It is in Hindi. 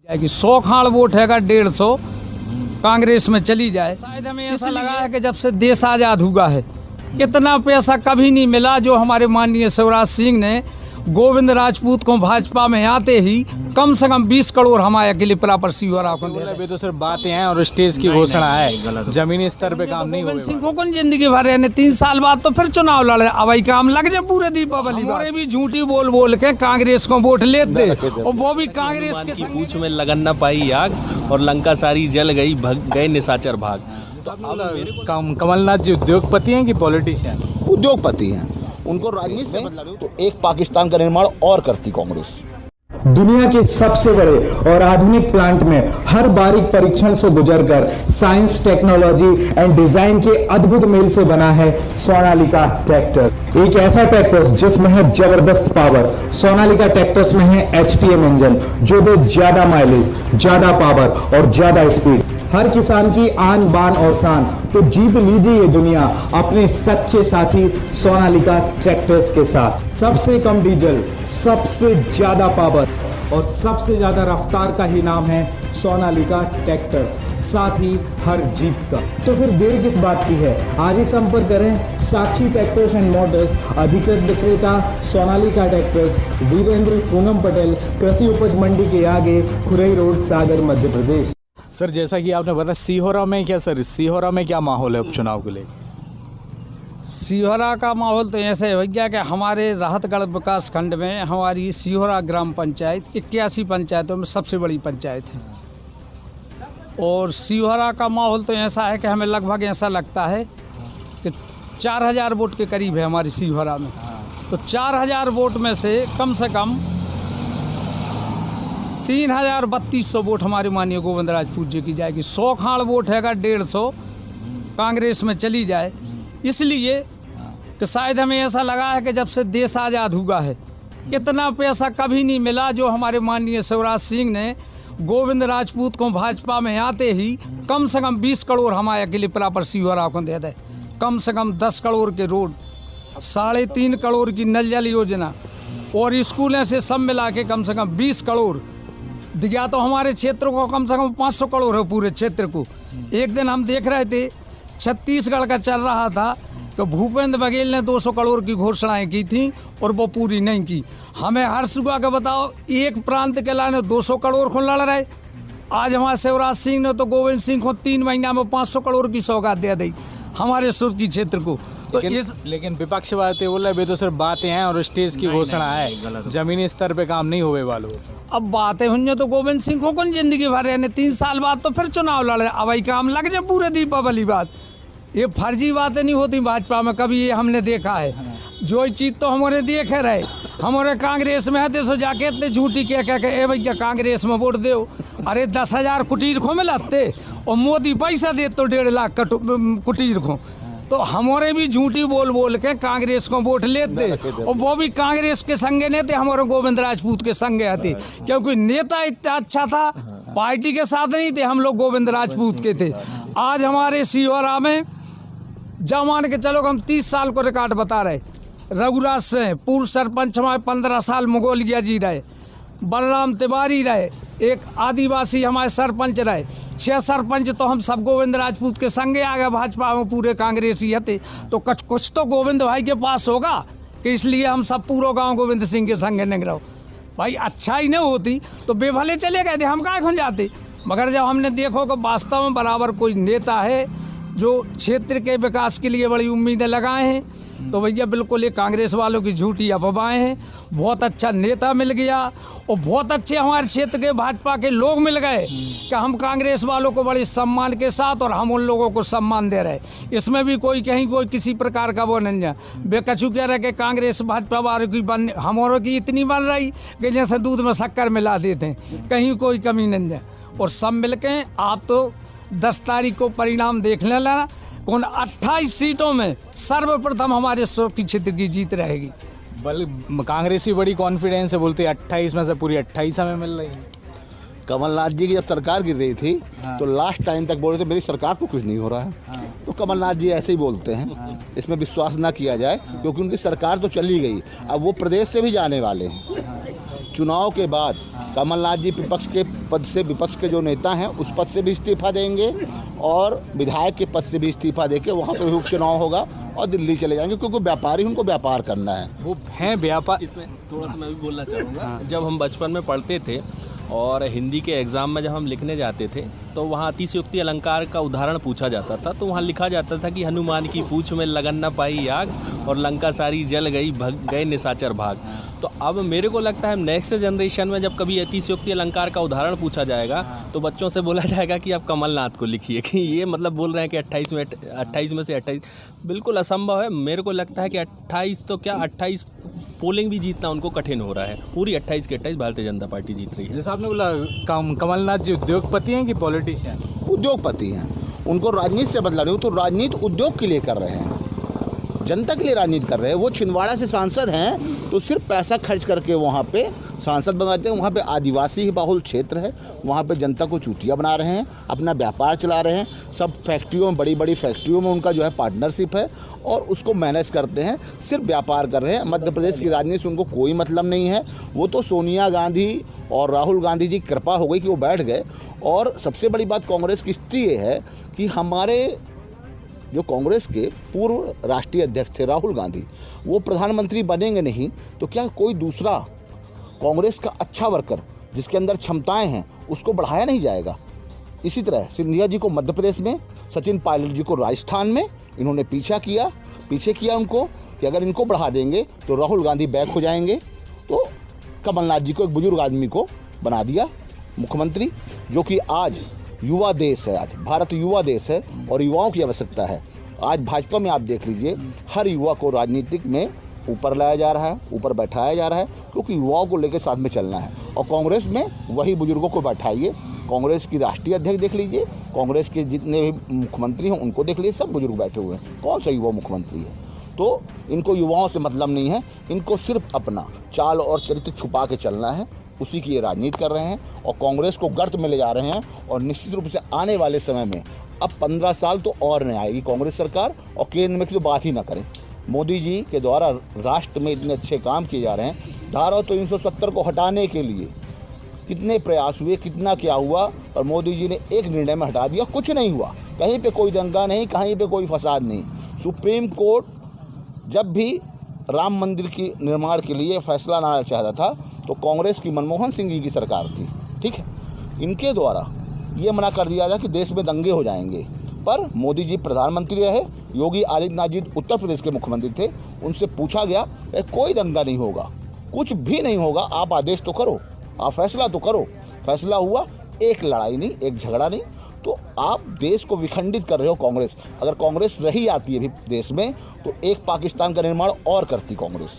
जाएगी 100 खाड़ वोट हैगा 150 कांग्रेस में चली जाए। शायद हमें ऐसा लगा है कि जब से देश आज़ाद हुआ है इतना पैसा कभी नहीं मिला जो हमारे माननीय शिवराज सिंह ने गोविंद राजपूत को भाजपा में आते ही कम से कम 20 करोड़ हमारे अकेले प्रॉपर सीवरा को दे। तो सिर्फ बातें हैं और स्टेज की घोषणा है, जमीनी स्तर पे काम नहीं हुआ। गोविंद सिंह को कौन जिंदगी भर रहने 3 साल बाद तो फिर चुनाव लड़ रहे, अब काम लग जाए पूरे दीपावली। हमारे भी झूठी बोल बोल के कांग्रेस को वोट लेते और वो भी कांग्रेस के पूछ में लगन न पाई आग और लंका सारी जल गई, भग गए निशाचर भाग। तो अब कमलनाथ जी उद्योगपति हैं कि पॉलिटिशियन? उद्योगपति हैं, उनको राजनीति से मतलब है। तो एक पाकिस्तान का निर्माण और करती कांग्रेस। दुनिया के सबसे बड़े और आधुनिक प्लांट में हर बारीक परीक्षण से गुजरकर साइंस, टेक्नोलॉजी एंड डिजाइन के अद्भुत मेल से बना है सोनालिका ट्रैक्टर। एक ऐसा ट्रैक्टर जिसमें है जबरदस्त पावर। सोनालिका ट्रैक्टर्स में है HTM इंजन जो दे ज्यादा माइलेज, ज्यादा पावर और ज्यादा स्पीड। हर किसान की आन बान और शान। तो जीत लीजिए ये दुनिया अपने सच्चे साथी सोनालिका ट्रैक्टर्स के साथ। सबसे कम डीजल, सबसे ज्यादा पावर और सबसे ज्यादा रफ्तार का ही नाम है सोनालिका ट्रैक्टर्स, साथ ही हर जीत का। तो फिर देर किस बात की है, आज ही संपर्क करें साक्षी ट्रैक्टर्स एंड मोटर्स, अधिकृत विक्रेता सोनालिका ट्रैक्टर्स, वीरेंद्र पूनम पटेल, कृषि उपज मंडी के आगे, खुरई रोड, सागर, मध्य प्रदेश। सर जैसा कि आपने बताया सीहोरा में क्या, सर सीहोरा में क्या माहौल है उपचुनाव को लेकर? सीहोरा का माहौल तो ऐसे है भैया कि हमारे राहतगढ़ विकास खंड में हमारी सीहोरा ग्राम पंचायत 81 पंचायतों में सबसे बड़ी पंचायत है। और सीहोरा का माहौल तो ऐसा है कि हमें लगभग ऐसा लगता है कि 4000 वोट के करीब है हमारी सीहोरा में। तो 4000 वोट में से कम 3300 वोट हमारे माननीय गोविंद राजपूत जी की जाएगी। 100 खाड़ वोट हैगा 150 कांग्रेस में चली जाए। इसलिए कि शायद हमें ऐसा लगा है कि जब से देश आज़ाद हुआ है इतना पैसा कभी नहीं मिला जो हमारे माननीय शिवराज सिंह ने गोविंद राजपूत को भाजपा में आते ही कम से कम 20 करोड़ हमारे अकेले प्रॉपर सीहोरा को दे दे। कम से कम 10 करोड़ के रोड, 3.5 करोड़ की नल जल योजना और स्कूलों से सब मिला के कम से कम 20 करोड़ दिया। तो हमारे क्षेत्र को कम से कम 500 करोड़ है पूरे क्षेत्र को। एक दिन हम देख रहे थे छत्तीसगढ़ का चल रहा था तो भूपेंद्र बघेल ने 200 करोड़ की घोषणाएं की थी और वो पूरी नहीं की। हमें हर सुबह का बताओ एक प्रांत के लाने 200 करोड़ को लड़ रहे। आज हमारे शिवराज सिंह ने तो गोविंद सिंह को 3 महीना में 500 करोड़ की सौगात दे दी हमारे सुर्खी क्षेत्र को। तो लेकिन विपक्ष वाले बोल रहे तो सिर्फ बातें हैं और स्टेज की घोषणा है, जमीनी स्तर पे काम नहीं हुए वालों। अब बातें हुई तो गोविंद सिंह को कौन जिंदगी भर रहने 3 साल बाद तो फिर चुनाव लड़ रहे, अब काम लग जाए पूरे दीपावली बाद। ये फर्जी बातें नहीं होती भाजपा में कभी, ये हमने देखा है। जो चीज़ तो हमारे देखे रहे, हमारे कांग्रेस में है सो जाके इतने झूठी कह के ए भैया कांग्रेस में वोट दो। अरे 10,000 कुटीर को मिलाते और मोदी पैसा दे तो 1.5 लाख कुटीर को। तो हमारे भी झूठी बोल बोल के कांग्रेस को वोट लेते और वो भी कांग्रेस के संगे नहीं थे, हमारे गोविंद राजपूत के संगे आते। क्योंकि नेता इतना अच्छा था, पार्टी के साथ नहीं थे, हम लोग गोविंद राजपूत के थे। आज हमारे सीहोरा में जब मान के चलो हम 30 साल को रिकॉर्ड बता रहे। रघुराज से पूर्व सरपंच हमारे 15 साल मुगोलिया जी रहे, बलराम तिवारी रहे, एक आदिवासी हमारे सरपंच रहे, 6 सरपंच तो हम सब गोविंद राजपूत के संगे आ गए भाजपा में, पूरे कांग्रेसी थे। तो कुछ तो गोविंद भाई के पास होगा कि इसलिए हम सब पूरा गांव गोविंद सिंह के संगे निग रहो। भाई अच्छा ही नहीं होती तो बेभले चले गए थे, हम काहे खन जाते। मगर जब हमने देखो कि वास्तव में बराबर कोई नेता है जो क्षेत्र के विकास के लिए बड़ी उम्मीदें लगाए हैं, तो भैया बिल्कुल ये कांग्रेस वालों की झूठी अफवाहें हैं। बहुत अच्छा नेता मिल गया और बहुत अच्छे हमारे क्षेत्र के भाजपा के लोग मिल गए कि हम कांग्रेस वालों को बड़े सम्मान के साथ और हम उन लोगों को सम्मान दे रहे। इसमें भी कोई किसी प्रकार का वो नहीं है। बेकछु कह रहे कि कांग्रेस भाजपा वालों की हमारों की इतनी बन रही कि जैसे दूध में शक्कर मिला देते हैं, कहीं कोई कमी नहीं है। और सब मिल के आप तो 10 तारीख को परिणाम देख लेना, कौन 28 सीटों में सर्वप्रथम हमारे सुर्खी क्षेत्र की जीत रहेगी। कांग्रेस की बड़ी कॉन्फिडेंस है, बोलते 28 में से पूरी 28 हमें मिल रही है। कमलनाथ जी की जब सरकार गिर रही थी तो लास्ट टाइम तक बोल रहे थे मेरी सरकार को कुछ नहीं हो रहा है। तो कमलनाथ जी ऐसे ही बोलते हैं, इसमें विश्वास ना किया जाए क्योंकि उनकी सरकार तो चली गई, अब वो प्रदेश से भी जाने वाले हैं। चुनाव के बाद कमलनाथ जी विपक्ष के पद से, विपक्ष के जो नेता हैं उस पद से भी इस्तीफा देंगे और विधायक के पद से भी इस्तीफा देके वहाँ पे भी उपचुनाव होगा और दिल्ली चले जाएंगे, क्योंकि व्यापारी, उनको व्यापार करना है। वो हैं व्यापार। इसमें थोड़ा सा मैं भी बोलना चाहूँगा। जब हम बचपन में पढ़ते थे और हिंदी के एग्ज़ाम में जब हम लिखने जाते थे तो वहाँ अतिशयोक्ति अलंकार का उदाहरण पूछा जाता था, तो वहाँ लिखा जाता था कि हनुमान की पूँछ में लगन न पाई आग और लंका सारी जल गई, भग गए निशाचर भाग। तो अब मेरे को लगता है नेक्स्ट जनरेशन में जब कभी अतिशयोक्ति अलंकार का उदाहरण पूछा जाएगा तो बच्चों से बोला जाएगा कि आप कमलनाथ को लिखिए, कि ये मतलब बोल रहे हैं कि 28 में से 28 बिल्कुल असंभव है। मेरे को लगता है कि 28 तो क्या 28 पोलिंग भी जीतना उनको कठिन हो रहा है। पूरी 28 के 28 भारतीय जनता पार्टी जीत रही है। जैसे आपने बोला कमलनाथ जी उद्योगपति हैं कि पॉलिटिशियन? उद्योगपति हैं, उनको राजनीति से बदला नहीं, वो तो राजनीति उद्योग के लिए कर रहे हैं, जनता के लिए राजनीति कर रहे हैं। वो छिंदवाड़ा से सांसद हैं तो सिर्फ पैसा खर्च करके वहाँ पे सांसद बनाते हैं। वहाँ पे आदिवासी बहुल क्षेत्र है, वहाँ पे जनता को चूतिया बना रहे हैं, अपना व्यापार चला रहे हैं। सब फैक्ट्रियों में, बड़ी बड़ी फैक्ट्रियों में उनका जो है पार्टनरशिप है और उसको मैनेज करते हैं, सिर्फ व्यापार कर रहे हैं। मध्य प्रदेश की राजनीति से उनको कोई मतलब नहीं है। वो तो सोनिया गांधी और राहुल गांधी जी की कृपा हो गई कि वो बैठ गए। और सबसे बड़ी बात कांग्रेस की स्थिति ये है कि हमारे जो कांग्रेस के पूर्व राष्ट्रीय अध्यक्ष थे राहुल गांधी, वो प्रधानमंत्री बनेंगे नहीं तो क्या कोई दूसरा कांग्रेस का अच्छा वर्कर जिसके अंदर क्षमताएं हैं उसको बढ़ाया नहीं जाएगा? इसी तरह सिंधिया जी को मध्य प्रदेश में, सचिन पायलट जी को राजस्थान में इन्होंने पीछे किया उनको कि अगर इनको बढ़ा देंगे तो राहुल गांधी बैक हो जाएंगे। तो कमलनाथ जी को, एक बुजुर्ग आदमी को बना दिया मुख्यमंत्री, जो कि आज युवा देश है। आज भारत युवा देश है और युवाओं की आवश्यकता है। आज भाजपा में आप देख लीजिए, हर युवा को राजनीतिक में ऊपर लाया जा रहा है, ऊपर बैठाया जा रहा है, क्योंकि युवाओं को लेकर साथ में चलना है। और कांग्रेस में वही बुजुर्गों को बैठाइए। कांग्रेस की राष्ट्रीय अध्यक्ष देख लीजिए, कांग्रेस के जितने भी मुख्यमंत्री हैं उनको देख लीजिए, सब बुजुर्ग बैठे हुए हैं। कौन सा युवा मुख्यमंत्री है? तो इनको युवाओं से मतलब नहीं है, इनको सिर्फ अपना चाल और चरित्र छुपा के चलना है। उसी की ये राजनीति कर रहे हैं और कांग्रेस को गर्त में ले जा रहे हैं। और निश्चित रूप से आने वाले समय में अब 15 साल तो और नहीं आएगी कांग्रेस सरकार, और केंद्र में तो बात ही ना करें। मोदी जी के द्वारा राष्ट्र में इतने अच्छे काम किए जा रहे हैं। धारा 370 को हटाने के लिए कितने प्रयास हुए, कितना क्या हुआ, और मोदी जी ने एक निर्णय में हटा दिया। कुछ नहीं हुआ, कहीं पे कोई दंगा नहीं, कहीं पे कोई फसाद नहीं। सुप्रीम कोर्ट जब भी राम मंदिर की निर्माण के लिए फैसला लाना चाहता था तो कांग्रेस की मनमोहन सिंह जी की सरकार थी, ठीक है, इनके द्वारा ये मना कर दिया था कि देश में दंगे हो जाएंगे। पर मोदी जी प्रधानमंत्री रहे, योगी आदित्यनाथ जी उत्तर प्रदेश के मुख्यमंत्री थे, उनसे पूछा गया कोई दंगा नहीं होगा, कुछ भी नहीं होगा, आप आदेश तो करो, आप फैसला तो करो। फैसला हुआ, एक लड़ाई नहीं, एक झगड़ा नहीं। तो आप देश को विखंडित कर रहे हो कांग्रेस। अगर कांग्रेस रही आती है भी देश में तो एक पाकिस्तान का निर्माण और करती कांग्रेस।